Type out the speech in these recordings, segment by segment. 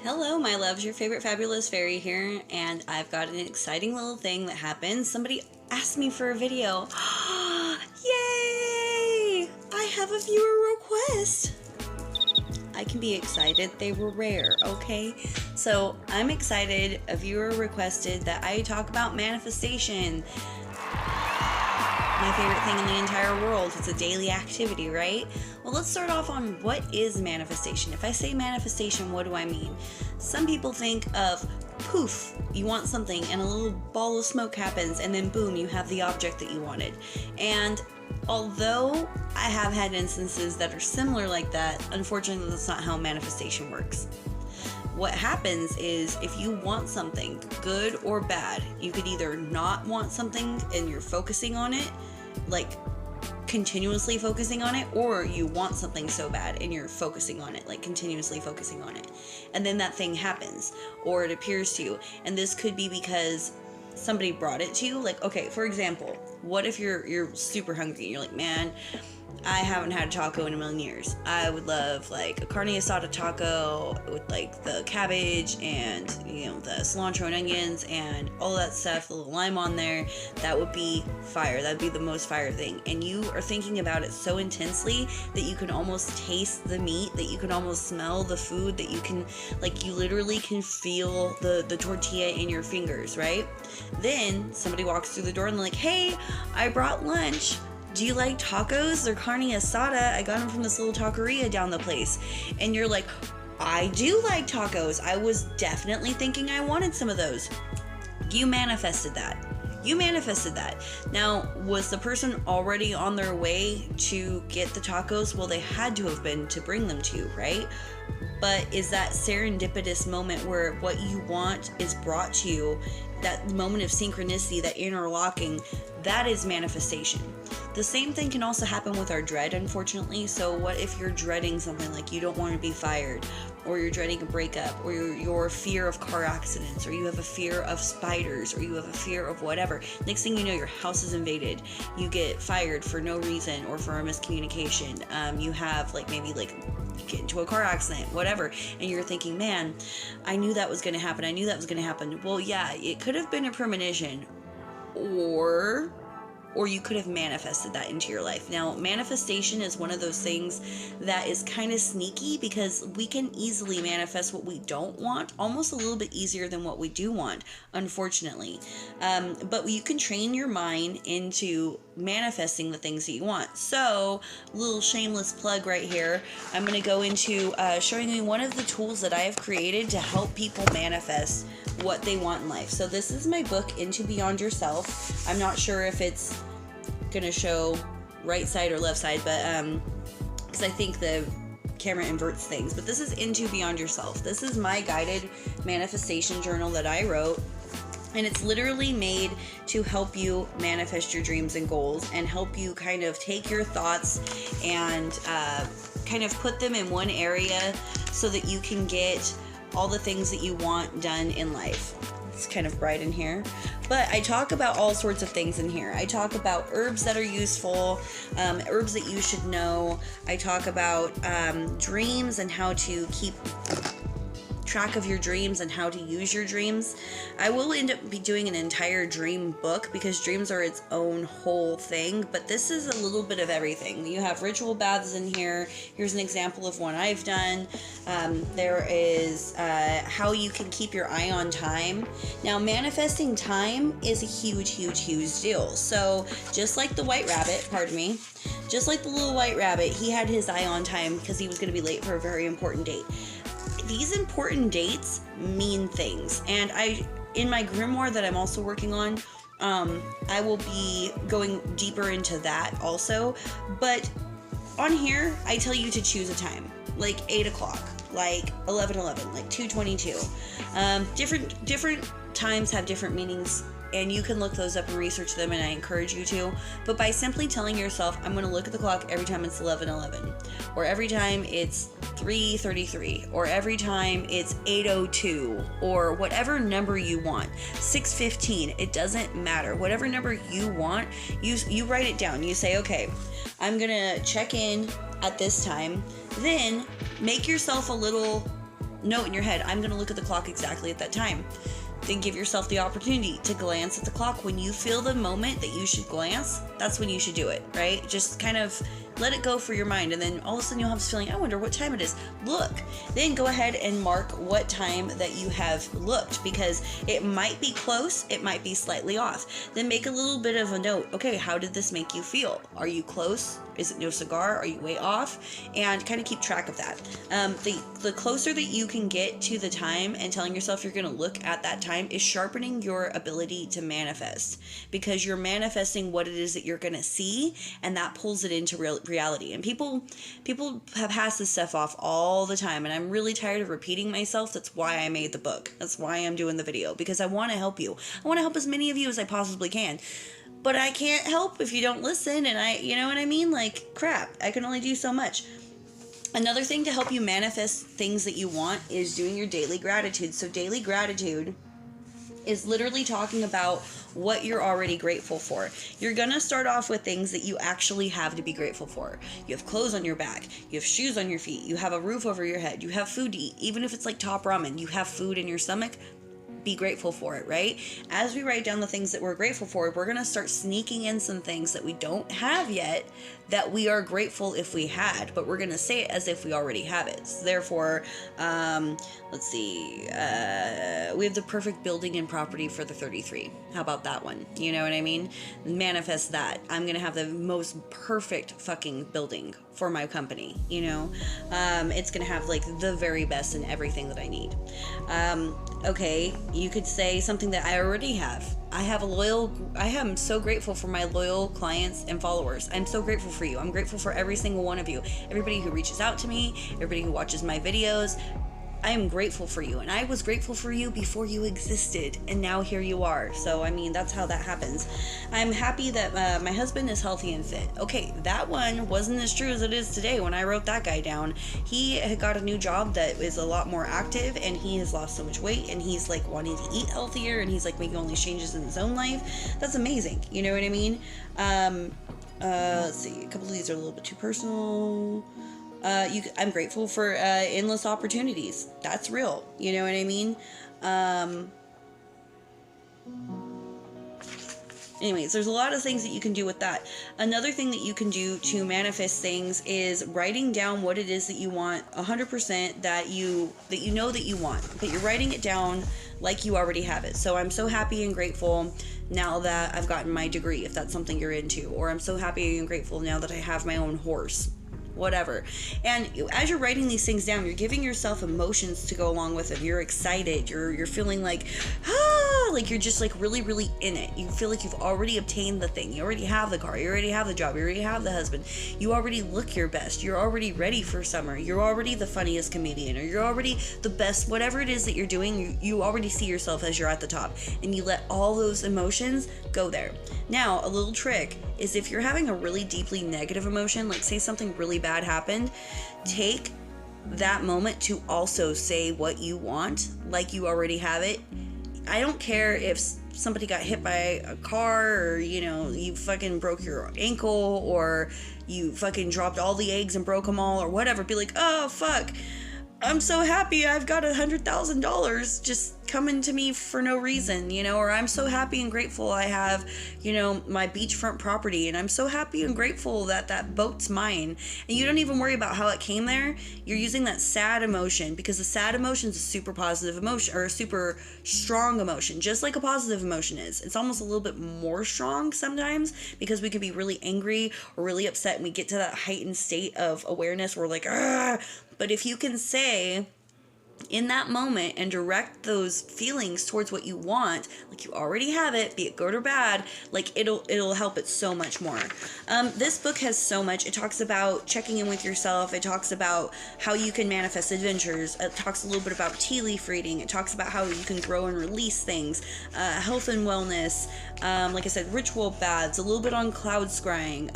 Hello, my loves, your favorite fabulous fairy here, and I've got an exciting little thing that happened. Somebody asked me for a video. Yay! I have a viewer request. I can be excited. They were rare, okay? So I'm excited. A viewer requested that I talk about manifestation. My favorite thing in the entire world. It's a daily activity, right? Well, let's start off on what is manifestation. If I say manifestation, what do I mean? Some people think of poof, you want something and a little ball of smoke happens and then boom, you have the object that you wanted. And although I have had instances that are similar like that, unfortunately that's not how manifestation works. What happens is if you want something, good or bad, you could either not want something and you're focusing on it, like continuously focusing on it, or you want something so bad and you're focusing on it, like continuously focusing on it. And then that thing happens, or it appears to you. And this could be because somebody brought it to you. Like, okay, for example, what if you're super hungry and you're like, man, I haven't had a taco in a million years. I would love like a carne asada taco with like the cabbage and, the cilantro and onions and all that stuff, the little lime on there. That would be fire. That'd be the most fire thing. And you are thinking about it so intensely that you can almost taste the meat, that you can almost smell the food, that you can, like, you literally can feel the tortilla in your fingers, right? Then somebody walks through the door and they're like, hey, I brought lunch. Do you like tacos? They're carne asada. I got them from this little taqueria down the place. And you're like, I do like tacos. I was definitely thinking I wanted some of those. You manifested that. You manifested that. Now, was the person already on their way to get the tacos? Well, they had to have been to bring them to you, right? But is that serendipitous moment where what you want is brought to you, that moment of synchronicity, that interlocking, that is manifestation. The same thing can also happen with our dread, unfortunately. So what if you're dreading something, like you don't want to be fired, or you're dreading a breakup, or your fear of car accidents, or you have a fear of spiders, or you have a fear of whatever. Next thing you know, your house is invaded. You get fired for no reason or for a miscommunication. You have maybe you get into a car accident, whatever, and you're thinking, man, I knew that was going to happen. I knew that was going to happen. Well, yeah, it could have been a premonition, or you could have manifested that into your life. Now, manifestation is one of those things that is kind of sneaky because we can easily manifest what we don't want, almost a little bit easier than what we do want, unfortunately. But you can train your mind into manifesting the things that you want. So, little shameless plug right here. I'm going to go into showing you one of the tools that I have created to help people manifest what they want in life. So this is my book, Into Beyond Yourself. I'm not sure if it's gonna show right side or left side, but because I think the camera inverts things. But this is Into Beyond Yourself. This is my guided manifestation journal that I wrote, and it's literally made to help you manifest your dreams and goals, and help you kind of take your thoughts and kind of put them in one area so that you can get all the things that you want done in life. It's kind of bright in here, but I talk about all sorts of things in here. I talk about herbs that are useful, herbs that you should know. I talk about dreams and how to keep track of your dreams and how to use your dreams. I will end up doing an entire dream book because dreams are its own whole thing, but this is a little bit of everything. You have ritual baths in here. Here's an example of one I've done. There is how you can keep your eye on time. Now, manifesting time is a huge, huge, huge deal. So just like the white rabbit, just like the little white rabbit, he had his eye on time because he was going to be late for a very important date. These important dates mean things, and in my grimoire that I'm also working on, I will be going deeper into that also. But on here, I tell you to choose a time, like 8 o'clock, like 11:11, like 2:22. Different times have different meanings, and you can look those up and research them, and I encourage you to. But by simply telling yourself, I'm going to look at the clock every time it's 11:11, or every time it's 3:33, or every time it's 8:02, or whatever number you want, 6:15, it doesn't matter. Whatever number you want, you write it down. You say, okay, I'm going to check in at this time. Then make yourself a little note in your head, I'm going to look at the clock exactly at that time. Then give yourself the opportunity to glance at the clock. When you feel the moment that you should glance, that's when you should do it, right? Just kind of let it go for your mind, and then all of a sudden you'll have this feeling, I wonder what time it is. Look. Then go ahead and mark what time that you have looked, because it might be close, it might be slightly off. Then make a little bit of a note. Okay, how did this make you feel? Are you close? Is it no cigar? Are you way off? And kind of keep track of that. The closer that you can get to the time and telling yourself you're going to look at that time is sharpening your ability to manifest, because you're manifesting what it is that you're going to see, and that pulls it into reality. And people have passed this stuff off all the time, and I'm really tired of repeating myself. That's why I made the book. That's why I'm doing the video, because I want to help you. I want to help as many of you as I possibly can. But I can't help if you don't listen, and you know what I mean? Like, crap, I can only do so much. Another thing to help you manifest things that you want is doing your daily gratitude. So daily gratitude is literally talking about what you're already grateful for. You're gonna start off with things that you actually have to be grateful for. You have clothes on your back, you have shoes on your feet, you have a roof over your head, you have food to eat. Even if it's like top ramen, you have food in your stomach. Be grateful for it, right? As we write down the things that we're grateful for, we're going to start sneaking in some things that we don't have yet that we are grateful if we had, but we're going to say it as if we already have it. So therefore, let's see, we have the perfect building and property for the 33. How about that one? You know what I mean? Manifest that. I'm going to have the most perfect fucking building for my company, you know? It's going to have like the very best in everything that I need. Okay, you could say something that I already have. I am so grateful for my loyal clients and followers. I'm so grateful for you. I'm grateful for every single one of you. Everybody who reaches out to me, everybody who watches my videos. I am grateful for you, and I was grateful for you before you existed, and now here you are. So, I mean, that's how that happens. I'm happy that my husband is healthy and fit. Okay, that one wasn't as true as it is today when I wrote that guy down. He had got a new job that is a lot more active, and he has lost so much weight, and he's like wanting to eat healthier, and he's like making all these changes in his own life. That's amazing. You know what I mean? Let's see. A couple of these are a little bit too personal. I'm grateful for endless opportunities. That's real. You know what I mean? Anyways, there's a lot of things that you can do with that. Another thing that you can do to manifest things is writing down what it is that you want 100% that you know that you want, but you're writing it down like you already have it. So I'm so happy and grateful now that I've gotten my degree, if that's something you're into, or I'm so happy and grateful now that I have my own horse. Whatever. And as you're writing these things down, you're giving yourself emotions to go along with it. You're excited. You're feeling like, like you're just like really, really in it. You feel like you've already obtained the thing. You already have the car. You already have the job. You already have the husband. You already look your best. You're already ready for summer. You're already the funniest comedian, or you're already the best. Whatever it is that you're doing, you already see yourself as you're at the top, and you let all those emotions go there. Now, a little trick is if you're having a really deeply negative emotion, like say something really bad happened, take that moment to also say what you want, like you already have it. I don't care if somebody got hit by a car, or, you know, you fucking broke your ankle, or you fucking dropped all the eggs and broke them all, or whatever. Be like, oh, fuck. I'm so happy I've got $100,000 just coming to me for no reason, you know, or I'm so happy and grateful I have, you know, my beachfront property, and I'm so happy and grateful that that boat's mine. And you don't even worry about how it came there. You're using that sad emotion, because the sad emotion is a super positive emotion, or a super strong emotion, just like a positive emotion is. It's almost a little bit more strong sometimes, because we could be really angry or really upset, and we get to that heightened state of awareness where we're like, ah. But if you can say in that moment and direct those feelings towards what you want, like you already have it, be it good or bad, like it'll help it so much more. This book has so much. It talks about checking in with yourself. It talks about how you can manifest adventures. It talks a little bit about tea leaf reading. It talks about how you can grow and release things, health and wellness, like I said, ritual baths, a little bit on cloud scrying,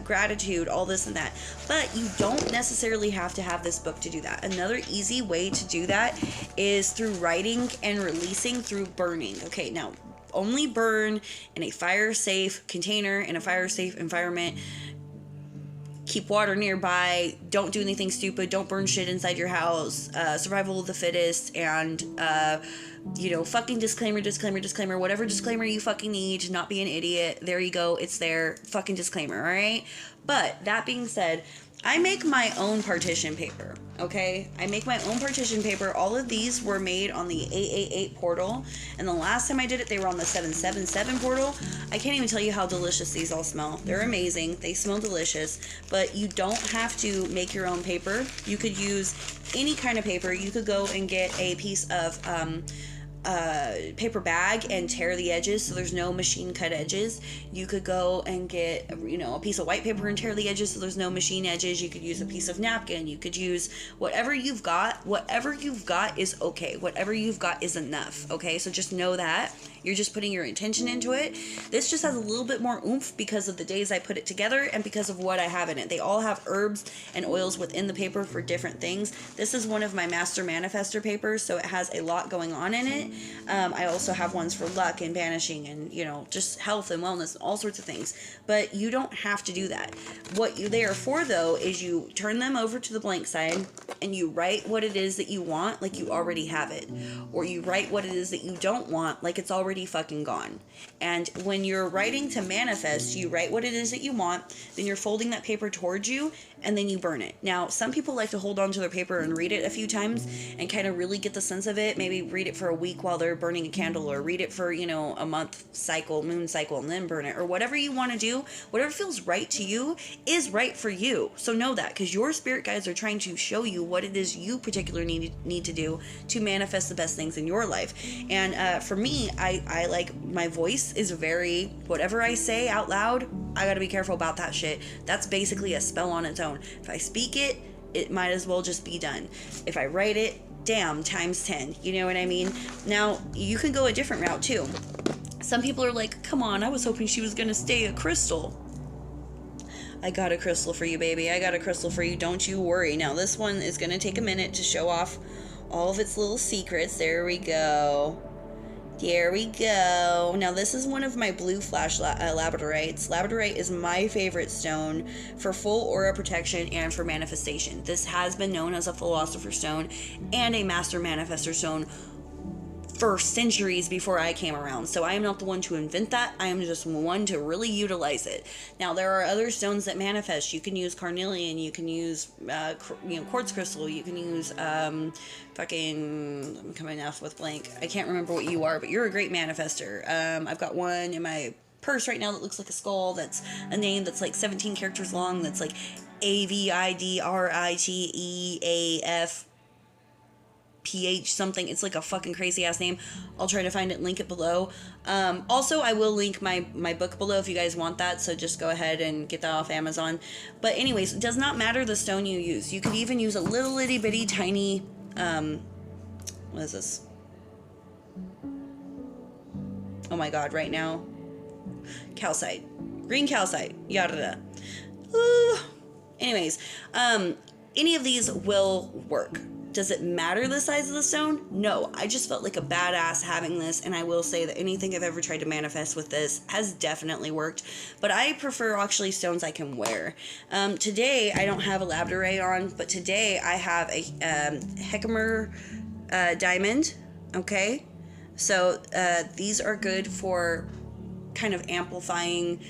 gratitude, all this and that. But you don't necessarily have to have this book to do that. Another easy way to do that is through writing and releasing through burning. Okay, now only burn in a fire safe container, in a fire safe environment. keep water nearby, don't do anything stupid, don't burn shit inside your house, survival of the fittest, and fucking disclaimer, whatever disclaimer you fucking need to not be an idiot. There you go, it's there, fucking disclaimer. All right, but that being said, I make my own partition paper, okay? I make my own partition paper. All of these were made on the 888 portal, and the last time I did it, they were on the 777 portal. I can't even tell you how delicious these all smell. They're amazing. They smell delicious, but you don't have to make your own paper. You could use any kind of paper. You could go and get a piece of paper bag and tear the edges so there's no machine cut edges. You could go and get a piece of white paper and tear the edges so there's no machine edges. You could use a piece of napkin. You could use whatever you've got. Whatever you've got is okay. Whatever you've got is enough, okay? So just know that you're just putting your intention into it. This just has a little bit more oomph because of the days I put it together and because of what I have in it. They all have herbs and oils within the paper for different things. This is one of my master manifestor papers, so it has a lot going on in it. I also have ones for luck and banishing and just health and wellness and all sorts of things, but you don't have to do that. What they are for, though, is you turn them over to the blank side and you write what it is that you want like you already have it, or you write what it is that you don't want like it's already fucking gone. And when you're writing to manifest, you write what it is that you want, then you're folding that paper towards you, and then you burn it. Now, some people like to hold on to their paper and read it a few times and kind of really get the sense of it. Maybe read it for a week while they're burning a candle, or read it for, a month cycle, moon cycle, and then burn it, or whatever you want to do. Whatever feels right to you is right for you. So know that, because your spirit guides are trying to show you what it is you particularly need to do to manifest the best things in your life. And for me, I like, my voice is very, whatever I say out loud, I gotta be careful about that shit. That's basically a spell on its own. If I speak it, it might as well just be done. If I write it, damn, times 10. You know what I mean? Now, you can go a different route too. Some people are like, come on, I was hoping she was gonna stay a crystal. I got a crystal for you, baby. I got a crystal for you. Don't you worry. Now, this one is gonna take a minute to show off all of its little secrets. There we go. There we go. Now, this is one of my blue flash labradorites. Labradorite is my favorite stone for full aura protection and for manifestation. This has been known as a philosopher's stone and a master manifestor stone for centuries before I came around. So I am not the one to invent that. I am just one to really utilize it. Now, there are other stones that manifest. You can use carnelian, you can use quartz crystal, you can use I'm coming off with blank. I can't remember what you are, but you're a great manifester. I've got one in my purse right now that looks like a skull. That's a name that's like 17 characters long. That's like AVIDRITEAF PH something. It's like a fucking crazy ass name. I'll try to find it and link it below. Also, I will link my book below if you guys want that, so just go ahead and get that off Amazon. But anyways, it does not matter the stone you use. You could even use a little itty bitty tiny what is this? Oh my god, right now. Calcite. Green calcite. Yada. Anyways, any of these will work. Does it matter the size of the stone? No, I just felt like a badass having this, and I will say that anything I've ever tried to manifest with this has definitely worked, but I prefer actually stones I can wear. Today, I don't have a labradorite on, but today I have a Herkimer diamond, okay? So these are good for kind of amplifying,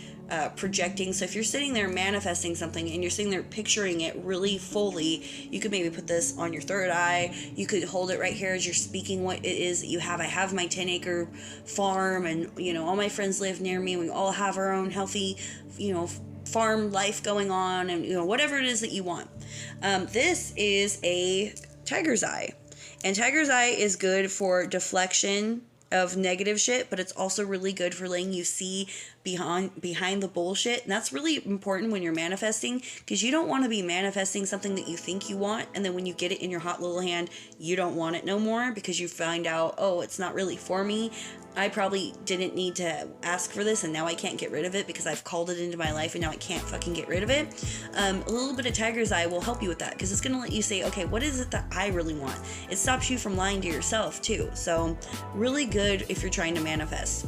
projecting. So if you're sitting there manifesting something and you're sitting there picturing it really fully, you could maybe put this on your third eye. You could hold it right here as you're speaking what it is that you have. I have my 10-acre farm, and all my friends live near me. We all have our own healthy farm life going on, and whatever it is that you want. This is a tiger's eye, and tiger's eye is good for deflection of negative shit, but it's also really good for letting you see behind the bullshit. And that's really important when you're manifesting, because you don't want to be manifesting something that you think you want, and then when you get it in your hot little hand, you don't want it no more, because you find out, oh, it's not really for me. I probably didn't need to ask for this, and now I can't get rid of it because I've called it into my life, and now I can't fucking get rid of it. A little bit of tiger's eye will help you with that, because it's going to let you say, okay, what is it that I really want? It stops you from lying to yourself too. So really good if you're trying to manifest.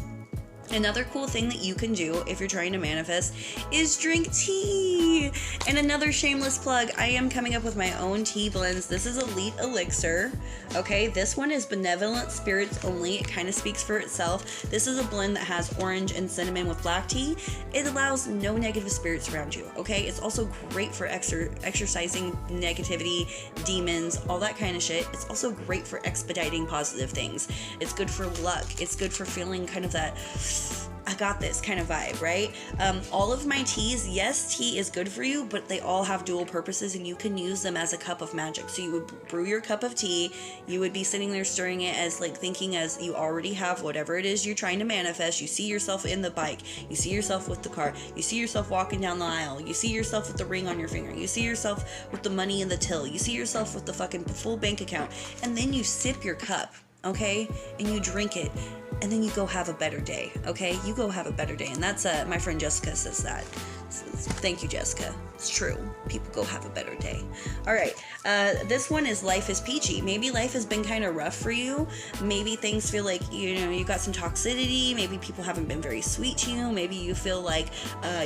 Another cool thing that you can do if you're trying to manifest is drink tea. And another shameless plug, I am coming up with my own tea blends. This is Elite Elixir. Okay, this one is benevolent spirits only. It kind of speaks for itself. This is a blend that has orange and cinnamon with black tea. It allows no negative spirits around you. Okay, it's also great for exercising negativity, demons, all that kind of shit. It's also great for expediting positive things. It's good for luck. It's good for feeling kind of that I got this kind of vibe, right? All of my teas, yes, tea is good for you, but they all have dual purposes and you can use them as a cup of magic. So you would brew your cup of tea, you would be sitting there stirring it as like thinking as you already have whatever it is you're trying to manifest. You see yourself in the bike, you see yourself with the car, you see yourself walking down the aisle, you see yourself with the ring on your finger, you see yourself with the money in the till, you see yourself with the fucking full bank account, and then you sip your cup, okay? And you drink it. And then you go have a better day, okay? You go have a better day. And that's, my friend Jessica says that. Thank you, Jessica. It's true. People go have a better day. All right. This one is Life is Peachy. Maybe life has been kind of rough for you. Maybe things feel like, you got some toxicity. Maybe people haven't been very sweet to you. Maybe you feel like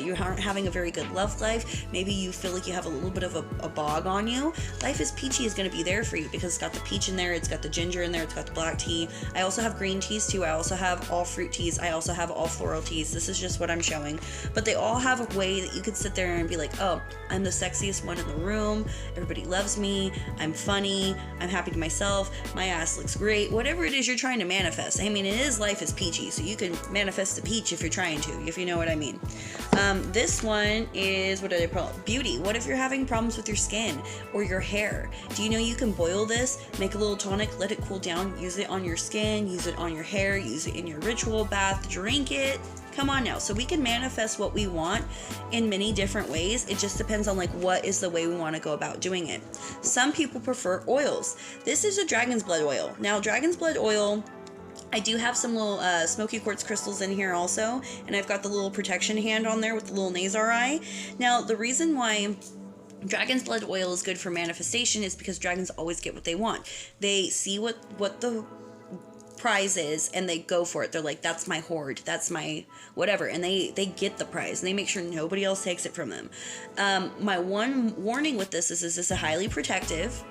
you aren't having a very good love life. Maybe you feel like you have a little bit of a bog on you. Life is Peachy is going to be there for you because it's got the peach in there. It's got the ginger in there. It's got the black tea. I also have green teas too. I also have all fruit teas. I also have all floral teas. This is just what I'm showing. But they all have a way that you could sit there and be like, oh, I'm the sexiest one in the room. Everybody loves me. I'm funny. I'm happy to myself. My ass looks great. Whatever it is you're trying to manifest. I mean, it is Life is Peachy, so you can manifest the peach if you're trying to, if you know what I mean. This one is, what do they call it? Beauty. What if you're having problems with your skin or your hair? Do you know you can boil this, make a little tonic, let it cool down, use it on your skin, use it on your hair, use it in your ritual bath, drink it. Come on now. So we can manifest what we want in many different ways. It just depends on like what is the way we want to go about doing it. Some people prefer oils. This is a dragon's blood oil. Now, dragon's blood oil, I do have some little smoky quartz crystals in here also, and I've got the little protection hand on there with the little Nazar eye. Now, the reason why dragon's blood oil is good for manifestation is because dragons always get what they want. They see what the prize is and they go for it. They're like, that's my hoard, that's my whatever, and they get the prize and they make sure nobody else takes it from them. My one warning with this is this is a highly protective,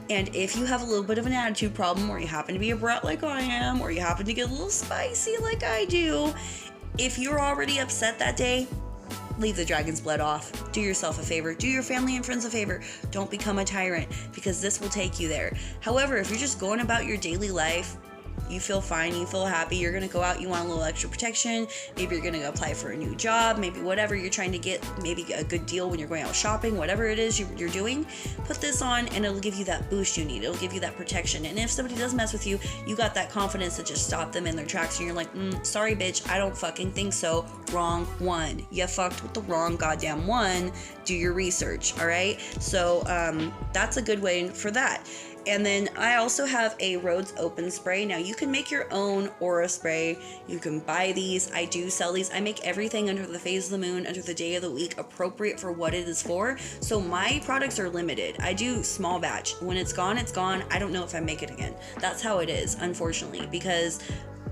and if you have a little bit of an attitude problem, or you happen to be a brat like I am, or you happen to get a little spicy like I do, if you're already upset that day, leave the dragon's blood off. Do yourself a favor. Do your family and friends a favor. Don't become a tyrant, because this will take you there. However, if you're just going about your daily life, you feel fine, you feel happy, you're going to go out, you want a little extra protection, maybe you're going to go apply for a new job, maybe whatever you're trying to get, maybe a good deal when you're going out shopping, whatever it is you're doing, put this on and it'll give you that boost you need. It'll give you that protection. And if somebody does mess with you, you got that confidence to just stop them in their tracks, and you're like, sorry bitch, I don't fucking think so. Wrong one. You fucked with the wrong goddamn one. Do your research, all right? So that's a good way for that. And then I also have a Rhodes Open spray. Now you can make your own aura spray. You can buy these. I do sell these. I make everything under the phase of the moon, under the day of the week, appropriate for what it is for. So my products are limited. I do small batch. When it's gone, it's gone. I don't know if I make it again. That's how it is, unfortunately, because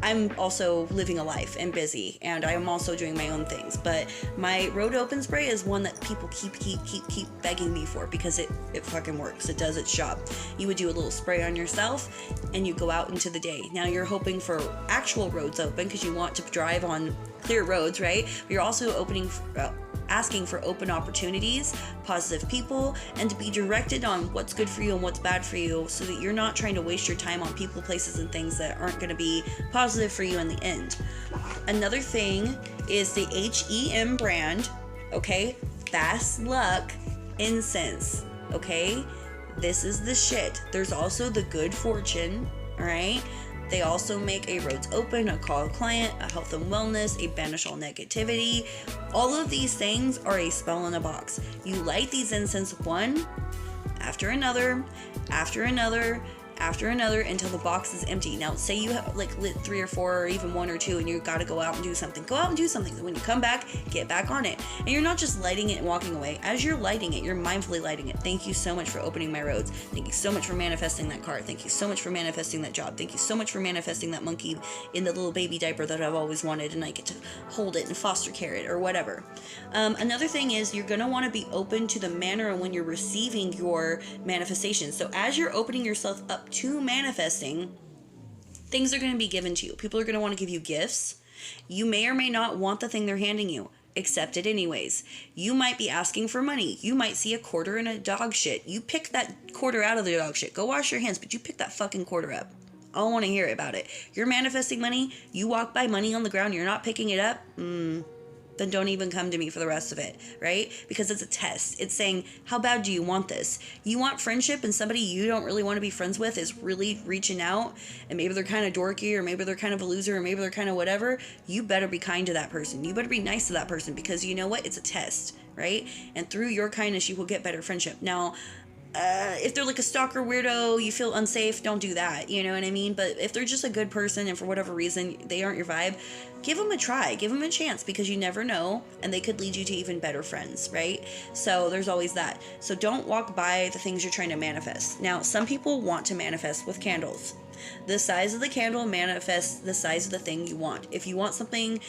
I'm also living a life and busy, and I'm also doing my own things. But my Rhodes Open spray is one that people keep begging me for, because it fucking works. It does its job. You would do a little spray on yourself and you go out into the day. Now you're hoping for actual Rhodes Open because you want to drive on clear roads, right? But you're also asking for open opportunities, positive people, and to be directed on what's good for you and what's bad for you, so that you're not trying to waste your time on people, places, and things that aren't going to be positive for you in the end. Another thing is the HEM brand, okay? Fast Luck Incense, okay? This is the shit. There's also the Good Fortune, all right? They also make a Rhodes Open, a Call a Client, a Health and Wellness, a Banish All Negativity. All of these things are a spell in a box. You light these incense one after another, after another, after another until the box is empty. Now, say you have like lit 3 or 4 or even 1 or 2 and you gotta go out and do something. Go out and do something. So when you come back, get back on it. And you're not just lighting it and walking away. As you're lighting it, you're mindfully lighting it. Thank you so much for opening my roads. Thank you so much for manifesting that car. Thank you so much for manifesting that job. Thank you so much for manifesting that monkey in the little baby diaper that I've always wanted, and I get to hold it and foster care it or whatever. Another thing is you're gonna want to be open to the manner and when you're receiving your manifestation. So as you're opening yourself up to manifesting, things are going to be given to you. People are going to want to give you gifts. You may or may not want the thing they're handing you. Accept it anyways. You might be asking for money. You might see a quarter in a dog shit. You pick that quarter out of the dog shit. Go wash your hands, but you pick that fucking quarter up. I don't want to hear about it. You're manifesting money. You walk by money on the ground. You're not picking it up. Then don't even come to me for the rest of it, right? Because it's a test. It's saying, how bad do you want this? You want friendship and somebody you don't really want to be friends with is really reaching out, and maybe they're kind of dorky, or maybe they're kind of a loser, or maybe they're kind of whatever. You better be kind to that person. You better be nice to that person, because you know what? It's a test, right? And through your kindness, you will get better friendship. Now, if they're like a stalker weirdo, you feel unsafe, don't do that, you know what I mean? But if they're just a good person and for whatever reason they aren't your vibe, give them a try, give them a chance, because you never know, and they could lead you to even better friends, right? So there's always that. So don't walk by the things you're trying to manifest. Now, some people want to manifest with candles. The size of the candle manifests the size of the thing you want. If you want something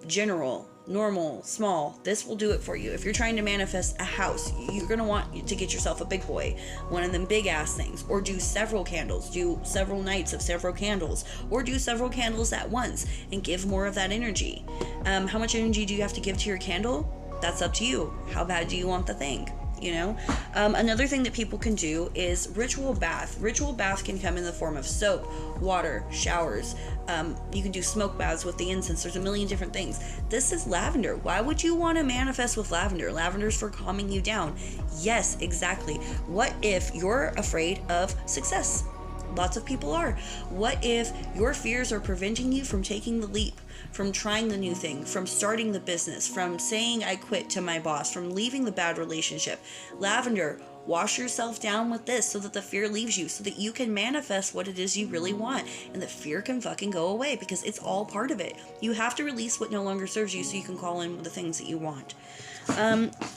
general, normal, small, this will do it for you. If you're trying to manifest a house, you're going to want to get yourself a big boy, one of them big ass things, or do several candles, do several nights of several candles, or do several candles at once and give more of that energy. How much energy do you have to give to your candle? That's up to you. How bad do you want the thing? You know, another thing that people can do is ritual bath. Ritual bath can come in the form of soap, water, showers. You can do smoke baths with the incense. There's a million different things. This is lavender. Why would you want to manifest with lavender? Lavender's for calming you down. Yes, exactly. What if you're afraid of success? Lots of people are. What if your fears are preventing you from taking the leap, from trying the new thing, from starting the business, from saying I quit to my boss, from leaving the bad relationship? Lavender, wash yourself down with this so that the fear leaves you, so that you can manifest what it is you really want, and the fear can fucking go away, because it's all part of it. You have to release what no longer serves you so you can call in the things that you want.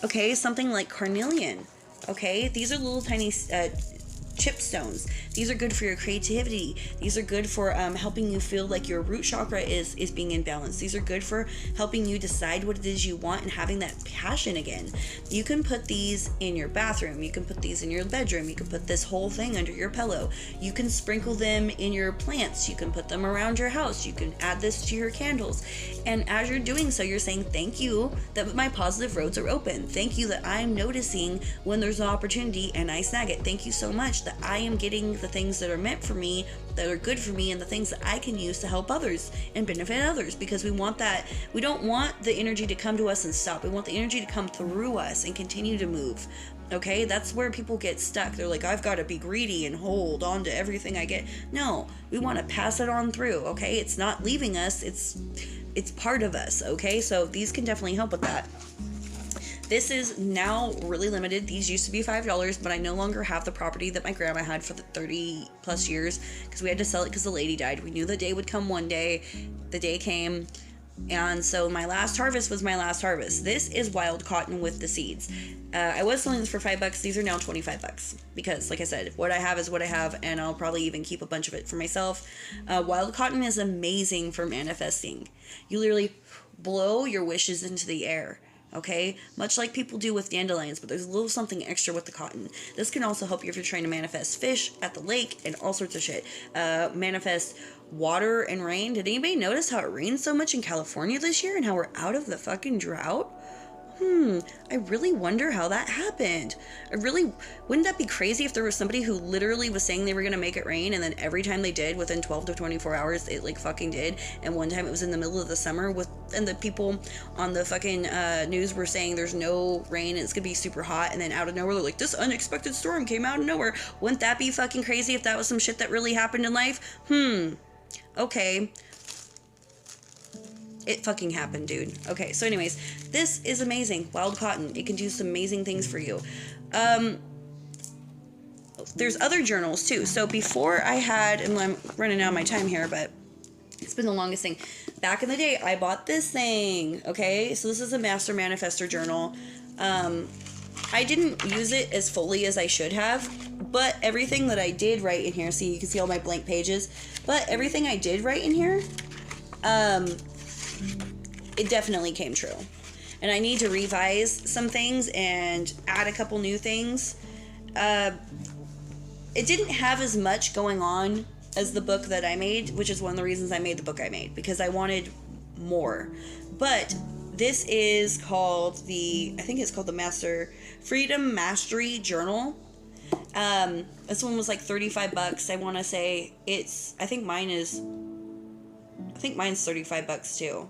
Okay, something like carnelian. Okay, these are little tiny chipstones. These are good for your creativity. These are good for helping you feel like your root chakra is being in balance. These are good for helping you decide what it is you want and having that passion again. You can put these in your bathroom. You can put these in your bedroom. You can put this whole thing under your pillow. You can sprinkle them in your plants. You can put them around your house. You can add this to your candles. And as you're doing so, you're saying, thank you that my positive roads are open. Thank you that I'm noticing when there's an opportunity and I snag it. Thank you so much that I am getting the things that are meant for me, that are good for me, and the things that I can use to help others and benefit others, because we want that. We don't want the energy to come to us and stop. We want the energy to come through us and continue to move. Okay, that's where people get stuck. They're like, I've got to be greedy and hold on to everything I get. No, we want to pass it on through. Okay, it's not leaving us, it's part of us. Okay, so these can definitely help with that. This is now really limited. These used to be $5, but I no longer have the property that my grandma had for the 30 plus years, because we had to sell it because the lady died. We knew the day would come one day. The day came. And so my last harvest was my last harvest. This is wild cotton with the seeds. I was selling this for $5. These are now $25 because, like I said, what I have is what I have, and I'll probably even keep a bunch of it for myself. Wild cotton is amazing for manifesting. You literally blow your wishes into the air. Okay, much like people do with dandelions, but there's a little something extra with the cotton. This can also help you if you're trying to manifest fish at the lake and all sorts of shit. Manifest water and rain. Did anybody notice how it rained so much in California this year and how we're out of the fucking drought? I really wonder how that happened. Wouldn't that be crazy if there was somebody who literally was saying they were going to make it rain, and then every time they did, within 12 to 24 hours, it like fucking did. And one time it was in the middle of the summer and the people on the fucking news were saying there's no rain and it's going to be super hot, and then out of nowhere they're like, this unexpected storm came out of nowhere. Wouldn't that be fucking crazy if that was some shit that really happened in life? Okay. It fucking happened, dude. Okay, so anyways, this is amazing. Wild cotton. It can do some amazing things for you. there's other journals too. So before I had, and I'm running out of my time here, but it's been the longest thing. Back in the day, I bought this thing, okay? So this is a Master Manifestor journal. I didn't use it as fully as I should have, but everything that I did write in here, see, you can see all my blank pages, but everything I did write in here, it definitely came true. And I need to revise some things and add a couple new things. It didn't have as much going on as the book that I made, which is one of the reasons I made the book I made, because I wanted more. But this is called I think it's called the Freedom Mastery Journal. This one was like $35. I want to say I think mine's $35 too.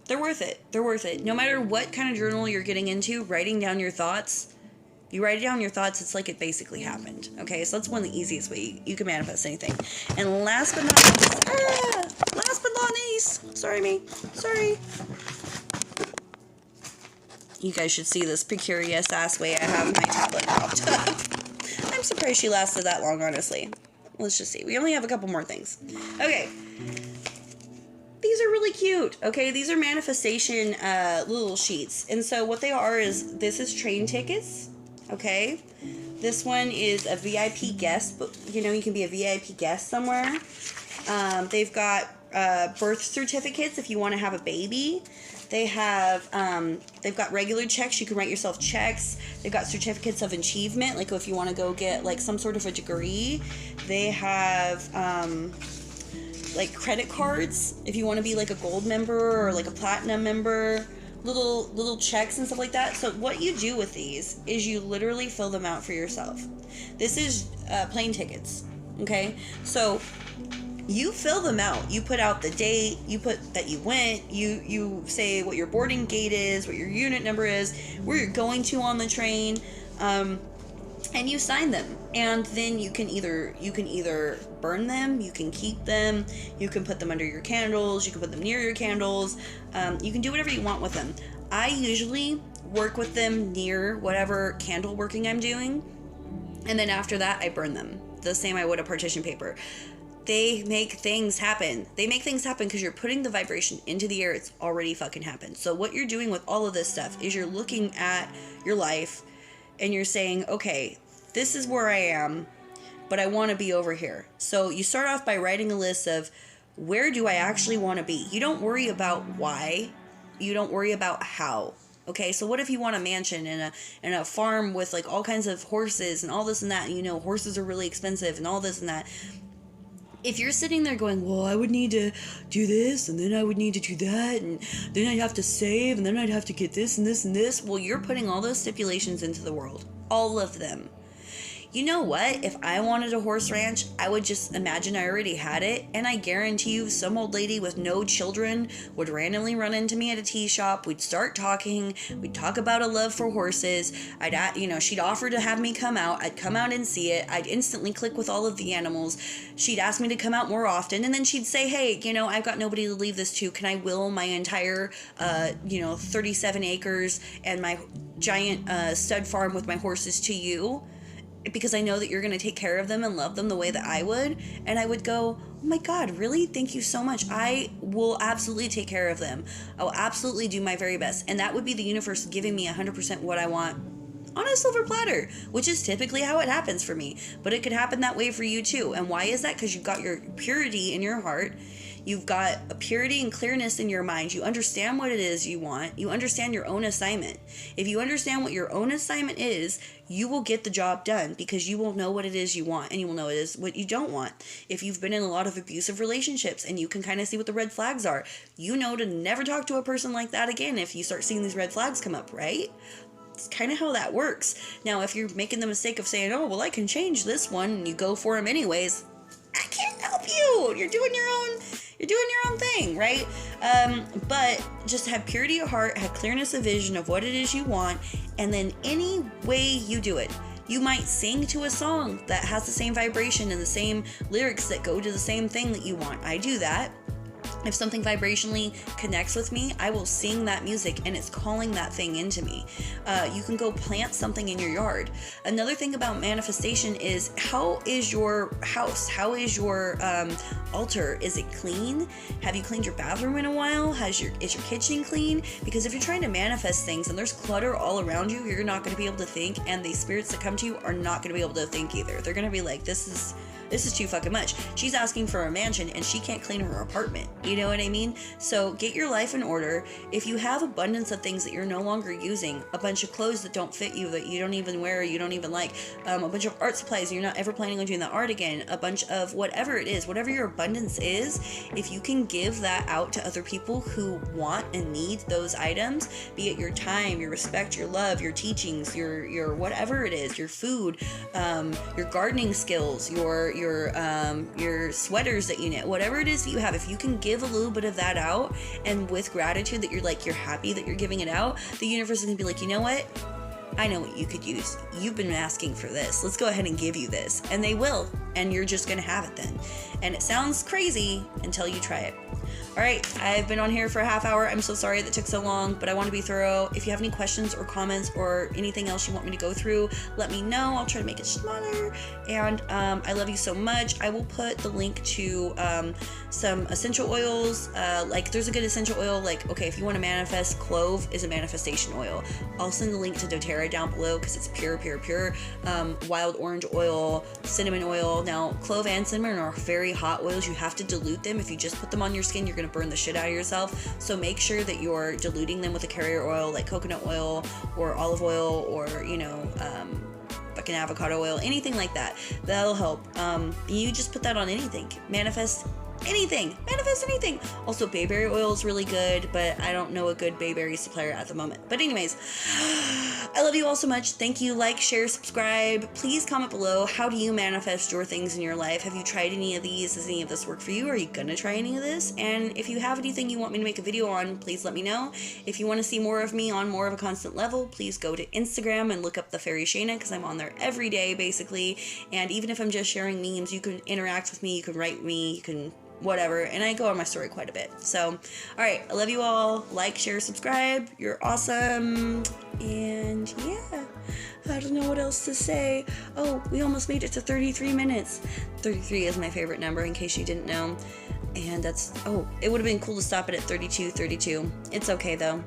They're worth it. They're worth it. No matter what kind of journal you're getting into, writing down your thoughts, you write down your thoughts, it's like it basically happened. Okay, so that's one of the easiest ways you can manifest anything. And last but not least, sorry. You guys should see this precarious ass way I have my tablet propped up. I'm surprised she lasted that long, honestly. Let's just see. We only have a couple more things. Okay. These are really cute, okay? These are manifestation little sheets. And so what they are is, this is train tickets, okay? This one is a VIP guest, but you know, you can be a VIP guest somewhere. They've got birth certificates if you want to have a baby. They have, they've got regular checks. You can write yourself checks. They've got certificates of achievement, like if you want to go get like some sort of a degree. They have, like credit cards if you want to be like a gold member or like a platinum member, little checks and stuff like that. So what you do with these is you literally fill them out for yourself. This is plane tickets, okay? So you fill them out. You put out the date, you put that you went, you say what your boarding gate is, what your unit number is, where you're going to on the train, and you sign them. And then you can either burn them, you can keep them, you can put them under your candles, you can put them near your candles, you can do whatever you want with them. I usually work with them near whatever candle working I'm doing, and then after that I burn them the same I would a partition paper. They make things happen. They make things happen because you're putting the vibration into the air. It's already fucking happened. So what you're doing with all of this stuff is you're looking at your life and you're saying, okay, this is where I am, but I want to be over here. So you start off by writing a list of, where do I actually want to be? You don't worry about why. You don't worry about how. Okay, so what if you want a mansion and a farm with like all kinds of horses and all this and that, and you know horses are really expensive and all this and that. If you're sitting there going, well, I would need to do this, and then I would need to do that, and then I'd have to save, and then I'd have to get this and this and this. Well, you're putting all those stipulations into the world. All of them. You know what? If I wanted a horse ranch, I would just imagine I already had it, and I guarantee you some old lady with no children would randomly run into me at a tea shop. We'd start talking. We'd talk about a love for horses. She'd offer to have me come out. I'd come out and see it. I'd instantly click with all of the animals. She'd ask me to come out more often, and then she'd say, hey, I've got nobody to leave this to. Can I will my entire, 37 acres and my giant stud farm with my horses to you? Because I know that you're going to take care of them and love them the way that I would. And I would go, oh my God, really? Thank you so much. I will absolutely take care of them. I will absolutely do my very best. And that would be the universe giving me 100% what I want on a silver platter, which is typically how it happens for me. But it could happen that way for you too. And why is that? Because you've got your purity in your heart. You've got a purity and clearness in your mind. You understand what it is you want. You understand your own assignment. If you understand what your own assignment is, you will get the job done because you will know what it is you want and you will know it is what you don't want. If you've been in a lot of abusive relationships and you can kind of see what the red flags are, you know to never talk to a person like that again if you start seeing these red flags come up, right? It's kind of how that works. Now, if you're making the mistake of saying, oh, well, I can change this one, and you go for him anyways, I can't help you. You're doing your own thing, right? But just have purity of heart, have clearness of vision of what it is you want, and then any way you do it. You might sing to a song that has the same vibration and the same lyrics that go to the same thing that you want. I do that. If something vibrationally connects with me, I will sing that music and it's calling that thing into me. You can go plant something in your yard. Another thing about manifestation is, how is your house? How is your altar? Is it clean? Have you cleaned your bathroom in a while? Is your kitchen clean? Because if you're trying to manifest things and there's clutter all around you, you're not going to be able to think, and the spirits that come to you are not going to be able to think either. They're going to be like, this is too fucking much. She's asking for a mansion and she can't clean her apartment. You know what I mean? So get your life in order. If you have abundance of things that you're no longer using, a bunch of clothes that don't fit you, that you don't even wear, you don't even like, a bunch of art supplies and you're not ever planning on doing that art again, a bunch of whatever it is, whatever your abundance is, if you can give that out to other people who want and need those items, be it your time, your respect, your love, your teachings, your whatever it is, your food, your gardening skills, your sweaters that you knit, whatever it is that you have, if you can give a little bit of that out, and with gratitude that you're happy that you're giving it out, the universe is gonna be like, you know what? I know what you could use. You've been asking for this. Let's go ahead and give you this. And they will. And you're just gonna have it then. And it sounds crazy until you try it. All right, I've been on here for a half hour. I'm so sorry that took so long, but I want to be thorough. If you have any questions or comments or anything else you want me to go through, let me know. I'll try to make it smaller. And I love you so much. I will put the link to some essential oils. Like there's a good essential oil. Like, okay, if you want to manifest, clove is a manifestation oil. I'll send the link to doTERRA down below because it's pure. Wild orange oil, cinnamon oil. Now, clove and cinnamon are very hot oils. You have to dilute them. If you just put them on your skin, you're going to burn the shit out of yourself. So make sure that you're diluting them with a carrier oil like coconut oil or olive oil or, fucking avocado oil, anything like that. That'll help. You just put that on anything. Manifest anything. Also, bayberry oil is really good, but I don't know a good bayberry supplier at the moment. But anyways, I love you all so much. Thank you. Like, share, subscribe. Please comment below. How do you manifest your things in your life? Have you tried any of these? Does any of this work for you? Are you gonna try any of this? And if you have anything you want me to make a video on, please let me know. If you want to see more of me on more of a constant level, please go to Instagram and look up the Fairy Shayna, because I'm on there every day basically. And even if I'm just sharing memes, you can interact with me, you can write me, you can whatever, and I go on my story quite a bit. So, all right, I love you all. Like, share, subscribe. You're awesome. And yeah, I don't know what else to say. Oh, we almost made it to 33 minutes. 33 is my favorite number, in case you didn't know. And that's, oh, it would have been cool to stop it at 32. It's okay though.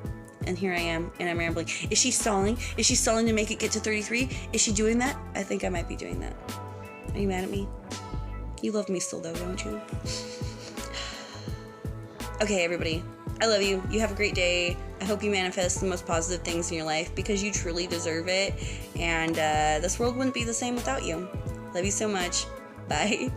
And here I am, and I'm rambling. Is she stalling? Is she stalling to make it get to 33? Is she doing that? I think I might be doing that. Are you mad at me? You love me still though, don't you? Okay, everybody. I love you. You have a great day. I hope you manifest the most positive things in your life because you truly deserve it. And this world wouldn't be the same without you. Love you so much. Bye.